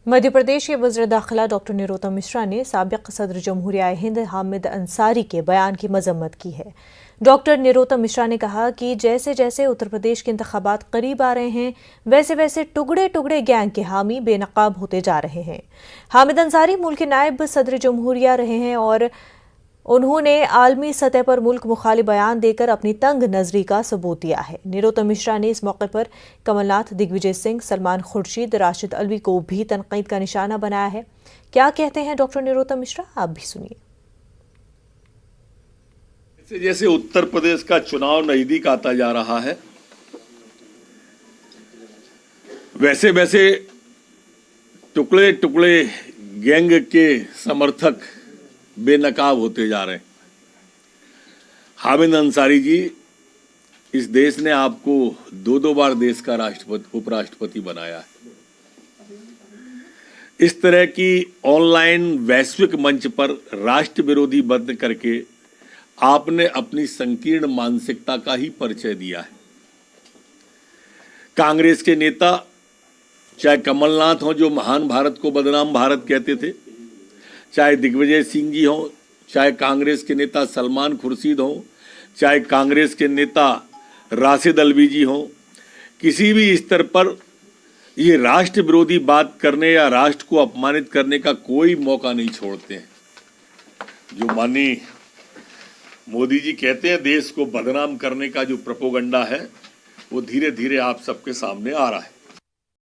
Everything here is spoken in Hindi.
मध्य प्रदेश के वज़ीर दाखिला डॉक्टर निरोत्तम मिश्रा ने साबिक़ सदर जमहूरिया हिंद हामिद अंसारी के बयान की मजम्मत की है। डॉक्टर निरोत्तम मिश्रा ने कहा कि जैसे जैसे उत्तर प्रदेश के इंतखाबात करीब आ रहे हैं, वैसे वैसे टुकड़े टुकड़े गैंग के हामी बेनकाब होते जा रहे हैं। हामिद अंसारी मुल्क के नायब सदर जमहूरिया रहे हैं और उन्होंने आलमी सतह पर मुल्क मुखालिफ बयान देकर अपनी तंग नजरी का सबूत दिया है। निरोत्तम मिश्रा ने इस मौके पर कमलनाथ, दिग्विजय सिंह, सलमान खुर्शीद, राशिद अलवी को भी तनकीद का निशाना बनाया है। क्या कहते हैं डॉक्टर निरोत्तम मिश्रा, आप भी सुनिए। जैसे जैसे उत्तर प्रदेश का चुनाव नजदीक आता जा रहा है, वैसे वैसे टुकड़े टुकड़े गैंग के समर्थक बेनकाब होते जा रहे हैं। हामिद अंसारी जी, इस देश ने आपको दो बार देश का उपराष्ट्रपति बनाया है। इस तरह की ऑनलाइन वैश्विक मंच पर राष्ट्र विरोधी बंद करके आपने अपनी संकीर्ण मानसिकता का ही परिचय दिया है। कांग्रेस के नेता, चाहे कमलनाथ हो जो महान भारत को बदनाम भारत कहते थे, चाहे दिग्विजय सिंह जी हों, चाहे कांग्रेस के नेता सलमान खुर्शीद हों, चाहे कांग्रेस के नेता राशिद अलवी जी हों, किसी भी स्तर पर ये राष्ट्र विरोधी बात करने या राष्ट्र को अपमानित करने का कोई मौका नहीं छोड़ते हैं। जो माननीय मोदी जी कहते हैं देश को बदनाम करने का जो प्रोपेगेंडा है, वो धीरे धीरे आप सबके सामने आ रहा है।